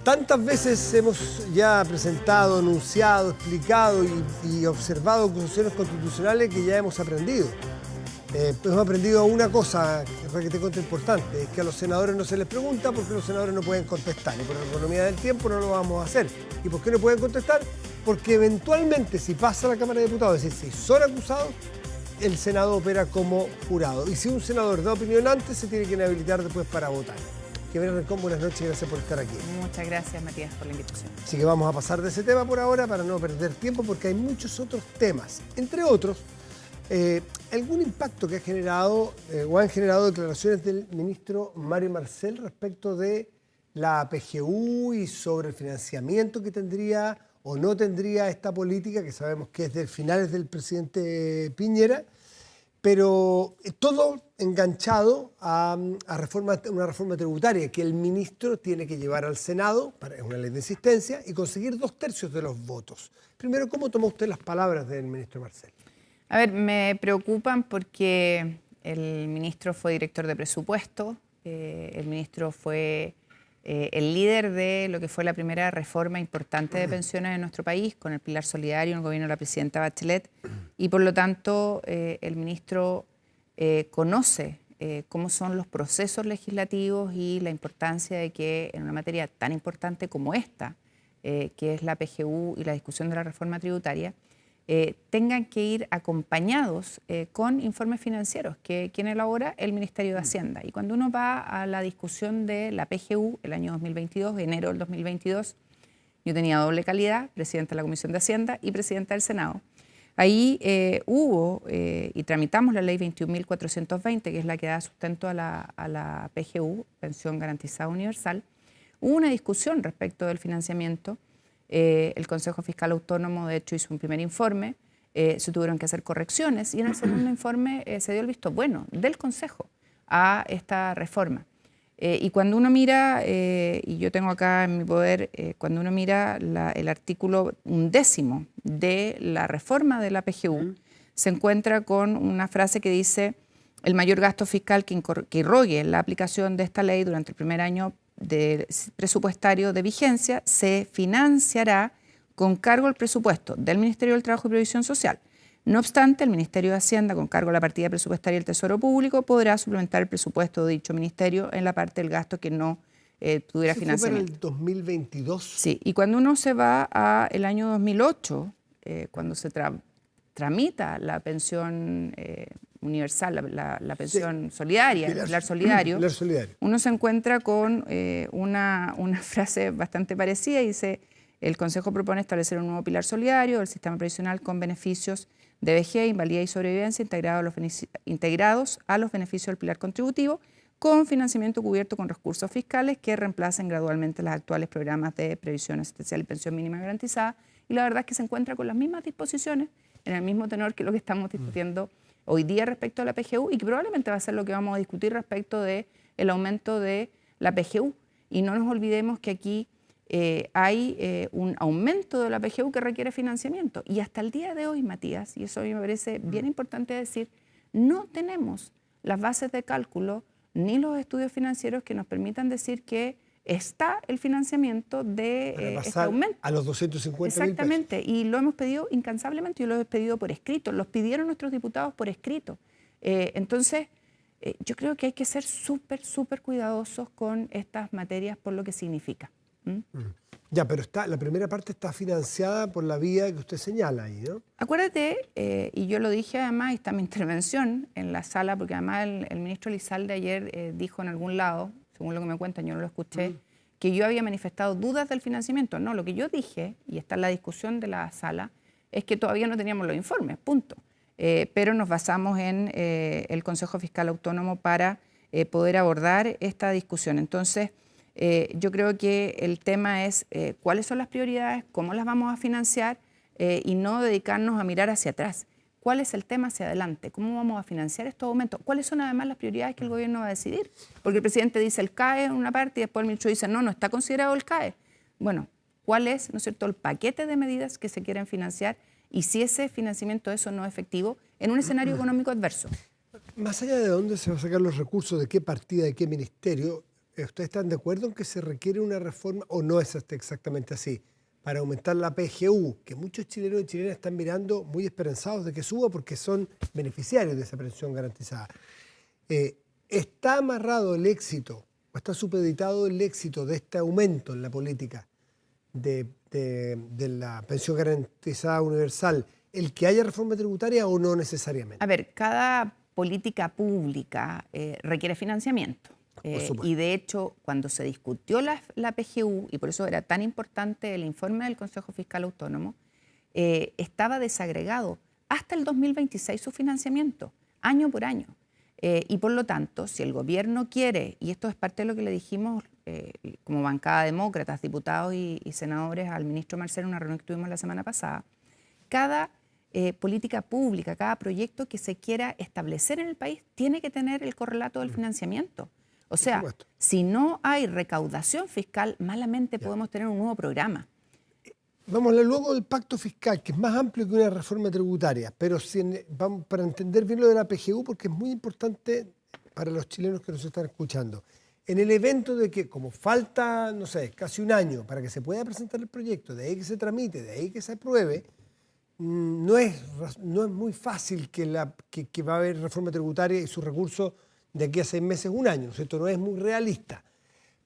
Tantas veces hemos ya presentado, anunciado, explicado y observado acusaciones constitucionales que ya hemos aprendido. Hemos aprendido una cosa que te cuento importante, es que a los senadores no se les pregunta porque los senadores no pueden contestar y por la economía del tiempo no lo vamos a hacer. ¿Y por qué no pueden contestar? Porque eventualmente si pasa a la Cámara de Diputados, es decir, si son acusados, el Senado opera como jurado. Y si un senador da opinión antes, se tiene que inhabilitar después para votar. Javier Rincón, buenas noches y gracias por estar aquí. Muchas gracias, Matías, por la invitación. Así que vamos a pasar de ese tema por ahora para no perder tiempo porque hay muchos otros temas. Entre otros, algún impacto que ha generado o han generado declaraciones del ministro Mario Marcel respecto de la PGU y sobre el financiamiento que tendría o no tendría esta política, que sabemos que es de finales del presidente Piñera, pero todo enganchado a una reforma tributaria que el ministro tiene que llevar al Senado, es una ley de insistencia, y conseguir 2/3 de los votos. Primero, ¿cómo toma usted las palabras del ministro Marcel? A ver, me preocupan porque el ministro fue director de presupuesto, el ministro fue el líder de lo que fue la primera reforma importante de pensiones en nuestro país, con el Pilar Solidario en el gobierno de la presidenta Bachelet, y por lo tanto el ministro conoce cómo son los procesos legislativos y la importancia de que en una materia tan importante como esta, que es la PGU y la discusión de la reforma tributaria, tengan que ir acompañados con informes financieros, quien elabora el Ministerio de Hacienda. Y cuando uno va a la discusión de la PGU el año 2022, enero del 2022, yo tenía doble calidad, presidenta de la Comisión de Hacienda y presidenta del Senado. Ahí hubo y tramitamos la ley 21.420, que es la que da sustento a la PGU, Pensión Garantizada Universal. Hubo una discusión respecto del financiamiento. El Consejo Fiscal Autónomo, de hecho, hizo un primer informe, se tuvieron que hacer correcciones y en el segundo informe se dio el visto bueno del Consejo a esta reforma. Y cuando uno mira, y yo tengo acá en mi poder, cuando uno mira el artículo 11º de la reforma de la PGU, se encuentra con una frase que dice: el mayor gasto fiscal que irrogue la aplicación de esta ley durante el primer año presupuestario de vigencia se financiará con cargo al presupuesto del Ministerio del Trabajo y Previsión Social. No obstante, el Ministerio de Hacienda, con cargo a la partida presupuestaria del Tesoro Público, podrá suplementar el presupuesto de dicho ministerio en la parte del gasto que no tuviera financiamiento. ¿Fue para el 2022? Sí, y cuando uno se va al año 2008, cuando se tramita la pensión universal, la pensión solidaria, el Pilar Solidario, uno se encuentra con una frase bastante parecida y dice: el Consejo propone establecer un nuevo pilar solidario del sistema previsional con beneficios de vejez, invalidez y sobrevivencia integrados a los beneficios del pilar contributivo, con financiamiento cubierto con recursos fiscales que reemplacen gradualmente los actuales programas de previsión asistencial y pensión mínima garantizada. Y la verdad es que se encuentra con las mismas disposiciones, en el mismo tenor que lo que estamos discutiendo hoy día respecto a la PGU, y que probablemente va a ser lo que vamos a discutir respecto del aumento de la PGU. Y no nos olvidemos que aquí hay un aumento de la PGU que requiere financiamiento. Y hasta el día de hoy, Matías, y eso a mí me parece bien importante decir, no tenemos las bases de cálculo ni los estudios financieros que nos permitan decir que está el financiamiento de este aumento. A los 250.000 pesos. Exactamente, y lo hemos pedido incansablemente, yo lo he pedido por escrito, los pidieron nuestros diputados por escrito. Entonces, yo creo que hay que ser súper cuidadosos con estas materias por lo que significa. Ya, pero la primera parte está financiada por la vía que usted señala ahí, ¿no? Acuérdate, y yo lo dije además, y está mi intervención en la sala, porque además el ministro Elizalde ayer dijo en algún lado, según lo que me cuentan, yo no lo escuché, que yo había manifestado dudas del financiamiento. No, lo que yo dije, y está en la discusión de la sala, es que todavía no teníamos los informes, punto. Pero nos basamos en el Consejo Fiscal Autónomo para poder abordar esta discusión. Entonces, yo creo que el tema es cuáles son las prioridades, cómo las vamos a financiar y no dedicarnos a mirar hacia atrás. ¿Cuál es el tema hacia adelante? ¿Cómo vamos a financiar estos aumentos? ¿Cuáles son además las prioridades que el gobierno va a decidir? Porque el presidente dice el CAE en una parte y después el ministro dice no está considerado el CAE. Bueno, ¿cuál es, no es cierto, el paquete de medidas que se quieren financiar y si ese financiamiento eso no es efectivo en un escenario económico adverso? Más allá de dónde se van a sacar los recursos, de qué partida, de qué ministerio, ¿ustedes están de acuerdo en que se requiere una reforma o no es exactamente así? Para aumentar la PGU, que muchos chilenos y chilenas están mirando muy esperanzados de que suba porque son beneficiarios de esa pensión garantizada. ¿Está amarrado el éxito o está supeditado el éxito de este aumento en la política de la pensión garantizada universal, el que haya reforma tributaria o no necesariamente? A ver, cada política pública requiere financiamiento. Y de hecho, cuando se discutió la PGU, y por eso era tan importante el informe del Consejo Fiscal Autónomo, estaba desagregado hasta el 2026 su financiamiento, año por año. Y por lo tanto, si el gobierno quiere, y esto es parte de lo que le dijimos como bancada demócratas, diputados y senadores al ministro Marcel en una reunión que tuvimos la semana pasada, cada política pública, cada proyecto que se quiera establecer en el país tiene que tener el correlato del financiamiento. O sea, si no hay recaudación fiscal, malamente podemos tener un nuevo programa. Vamos a hablar luego del pacto fiscal, que es más amplio que una reforma tributaria, pero vamos para entender bien lo de la PGU, porque es muy importante para los chilenos que nos están escuchando. En el evento de que, como falta, no sé, casi un año para que se pueda presentar el proyecto, de ahí que se tramite, de ahí que se apruebe, no es muy fácil que va a haber reforma tributaria y sus recursos de aquí a 6 meses, un año, ¿cierto? No es muy realista.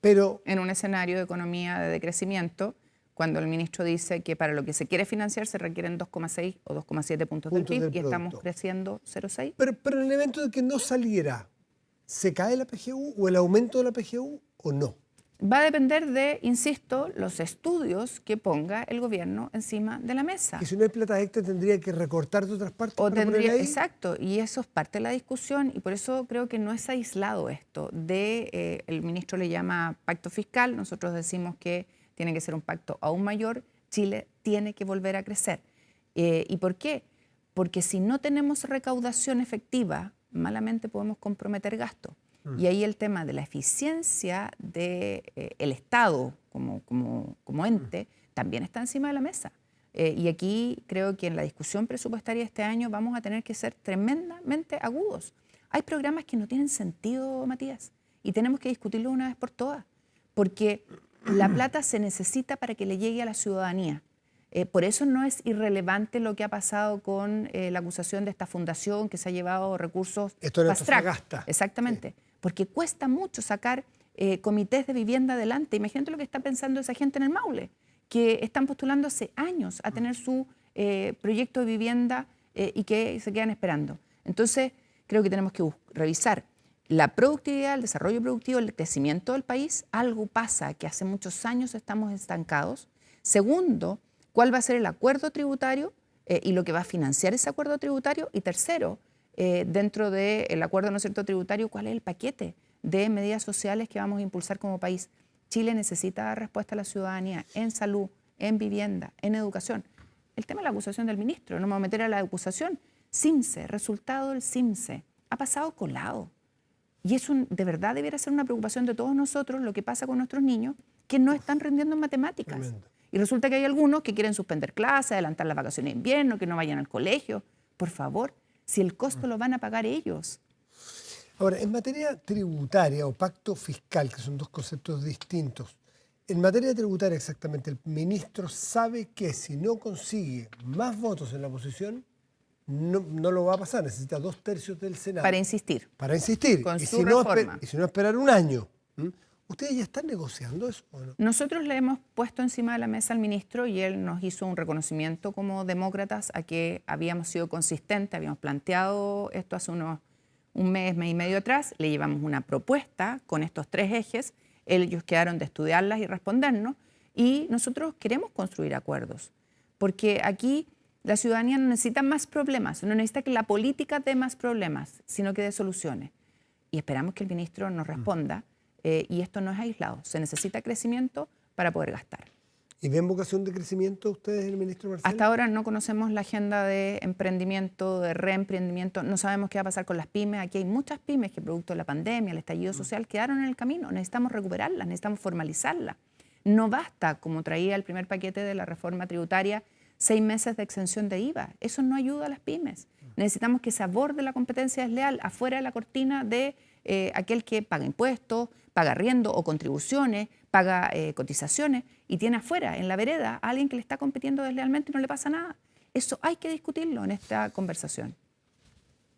Pero en un escenario de economía de decrecimiento, cuando el ministro dice que para lo que se quiere financiar se requieren 2,6 o 2,7 puntos del PIB y estamos creciendo 0,6. Pero en el evento de que no saliera, ¿se cae la PGU o el aumento de la PGU o no? Va a depender de, insisto, los estudios que ponga el gobierno encima de la mesa. Y si no hay plata extra, tendría que recortar de otras partes para ponerla ahí. Exacto, y eso es parte de la discusión y por eso creo que no es aislado esto. El ministro le llama pacto fiscal, nosotros decimos que tiene que ser un pacto aún mayor. Chile tiene que volver a crecer. ¿Y por qué? Porque si no tenemos recaudación efectiva, malamente podemos comprometer gasto. Y ahí el tema de la eficiencia del Estado como ente también está encima de la mesa. Y aquí creo que en la discusión presupuestaria este año vamos a tener que ser tremendamente agudos. Hay programas que no tienen sentido, Matías, y tenemos que discutirlo una vez por todas, porque la plata se necesita para que le llegue a la ciudadanía. Por eso no es irrelevante lo que ha pasado con la acusación de esta fundación que se ha llevado recursos fast track. Exactamente. Sí. Porque cuesta mucho sacar comités de vivienda adelante. Imagínate lo que está pensando esa gente en el Maule, que están postulando hace años a tener su proyecto de vivienda y que se quedan esperando. Entonces, creo que tenemos que revisar la productividad, el desarrollo productivo, el crecimiento del país. Algo pasa que hace muchos años estamos estancados. Segundo, ¿cuál va a ser el acuerdo tributario y lo que va a financiar ese acuerdo tributario? Y tercero, dentro del acuerdo, ¿no es cierto?, tributario, ¿cuál es el paquete de medidas sociales que vamos a impulsar como país? Chile necesita dar respuesta a la ciudadanía en salud, en vivienda, en educación. El tema de la acusación del ministro, no me voy a meter a la acusación. CIMSE, resultado del CIMSE, ha pasado colado. Y eso de verdad debiera ser una preocupación de todos nosotros, lo que pasa con nuestros niños que no están rindiendo en matemáticas. Tremendo. Y resulta que hay algunos que quieren suspender clases, adelantar las vacaciones de invierno, que no vayan al colegio. Por favor, si el costo lo van a pagar ellos. Ahora, en materia tributaria o pacto fiscal, que son dos conceptos distintos, en materia tributaria exactamente, el ministro sabe que si no consigue más votos en la oposición, no lo va a pasar, necesita 2/3 del Senado. Para insistir. Para insistir. Con su reforma. Y si no, esperar un año. ¿Ustedes ya están negociando eso o no? Nosotros le hemos puesto encima de la mesa al ministro y él nos hizo un reconocimiento como demócratas a que habíamos sido consistentes, habíamos planteado esto hace un mes y medio atrás, le llevamos una propuesta con estos 3 ejes, ellos quedaron de estudiarlas y respondernos y nosotros queremos construir acuerdos, porque aquí la ciudadanía no necesita más problemas, no necesita que la política dé más problemas, sino que dé soluciones. Y esperamos que el ministro nos responda. Y esto no es aislado, se necesita crecimiento para poder gastar. ¿Y ven vocación de crecimiento ustedes, el ministro Marcel? Hasta ahora no conocemos la agenda de emprendimiento, de reemprendimiento, no sabemos qué va a pasar con las pymes. Aquí hay muchas pymes que producto de la pandemia, el estallido social, quedaron en el camino. Necesitamos recuperarlas, necesitamos formalizarlas. No basta, como traía el primer paquete de la reforma tributaria, 6 meses de exención de IVA. Eso no ayuda a las pymes. Necesitamos que se aborde la competencia desleal afuera de la cortina de aquel que paga impuestos, paga arriendo o contribuciones, paga cotizaciones y tiene afuera, en la vereda, a alguien que le está compitiendo deslealmente y no le pasa nada. Eso hay que discutirlo en esta conversación.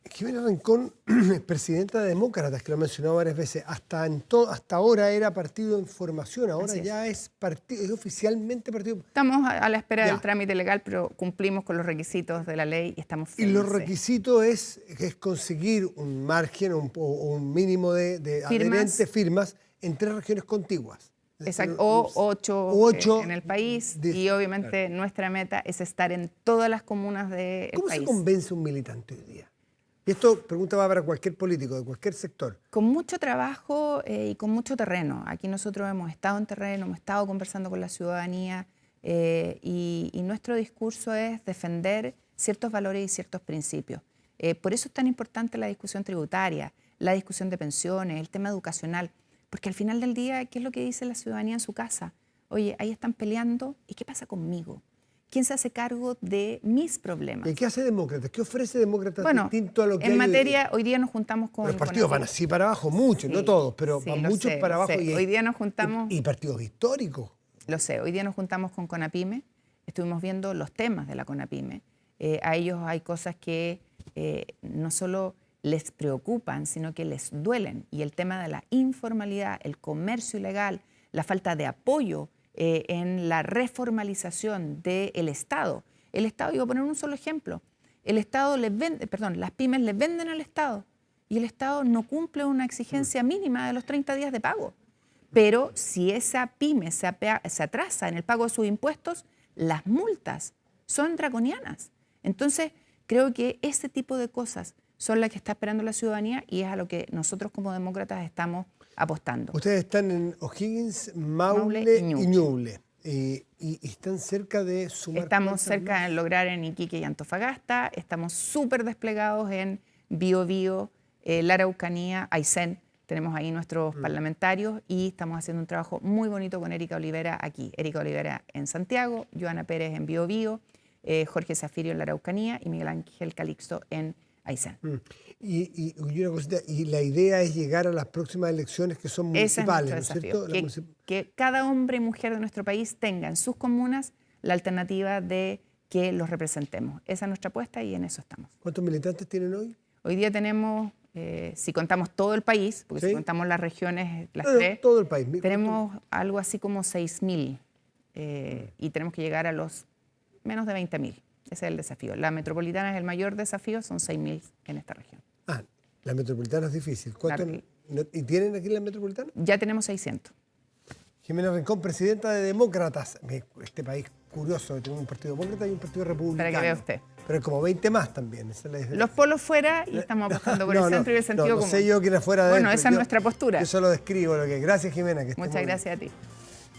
Jimena Rincón es presidenta de Demócratas, que lo ha mencionado varias veces. Hasta ahora era partido en formación, ahora ya es oficialmente partido. Estamos a la espera del trámite legal, pero cumplimos con los requisitos de la ley y estamos felices. Y los requisitos es conseguir un margen o un mínimo de adherentes, firmas, en 3 regiones contiguas. Exacto, o 8 en el país, y obviamente nuestra meta es estar en todas las comunas del país. ¿Cómo se convence un militante hoy día? Y esto pregunta va para cualquier político, de cualquier sector. Con mucho trabajo y con mucho terreno. Aquí nosotros hemos estado en terreno, hemos estado conversando con la ciudadanía y nuestro discurso es defender ciertos valores y ciertos principios. Por eso es tan importante la discusión tributaria, la discusión de pensiones, el tema educacional, porque al final del día, ¿qué es lo que dice la ciudadanía en su casa? Oye, ahí están peleando, ¿y qué pasa conmigo? ¿Quién se hace cargo de mis problemas? ¿Y qué hace Demócratas? ¿Qué ofrece Demócratas distinto a lo que en materia, hoy día nos juntamos con... Los partidos van así para abajo, muchos, no todos, pero van muchos para abajo. Hoy día nos juntamos... Y partidos históricos. Lo sé, hoy día nos juntamos con CONAPYME, estuvimos viendo los temas de la CONAPYME. A ellos hay cosas que no solo les preocupan, sino que les duelen. Y el tema de la informalidad, el comercio ilegal, la falta de apoyo en la reformalización del Estado. El Estado, yo voy a poner un solo ejemplo, las pymes les venden al Estado y el Estado no cumple una exigencia mínima de los 30 días de pago. Pero si esa pyme se atrasa en el pago de sus impuestos, las multas son draconianas. Entonces, creo que ese tipo de cosas son las que está esperando la ciudadanía y es a lo que nosotros como demócratas estamos apostando. Ustedes están en O'Higgins, Maule y Ñuble. Y están cerca de sumar... Estamos cerca de lograr en Iquique y Antofagasta. Estamos súper desplegados en Biobío, la Araucanía, Aysén. Tenemos ahí nuestros parlamentarios y estamos haciendo un trabajo muy bonito con Erika Olivera aquí. Erika Olivera en Santiago, Joana Pérez en Biobío, Jorge Zafirio en la Araucanía y Miguel Ángel Calixto en Aysén. Y una cosita, y la idea es llegar a las próximas elecciones que son municipales, ese es ¿no es desafío, cierto? Que cada hombre y mujer de nuestro país tenga en sus comunas la alternativa de que los representemos. Esa es nuestra apuesta y en eso estamos. ¿Cuántos militantes tienen hoy? Hoy día tenemos, si contamos todo el país, porque si contamos las regiones, tres, todo el país. Tenemos algo así como 6.000 y tenemos que llegar a los menos de 20.000. Ese es el desafío. La metropolitana es el mayor desafío, son 6.000 en esta región. La metropolitana es difícil. ¿Y tienen aquí la metropolitana? Ya tenemos 600. Jimena Rincón, presidenta de Demócratas. Este país curioso, tenemos un partido demócrata y un partido republicano. Para que vea usted. Pero hay como 20 más también. Los polos fuera y estamos apostando por el centro y el sentido común. No sé yo quién es fuera de Bueno, esa es nuestra postura. Yo solo describo lo que es. Gracias, Jimena. Muchas gracias a ti.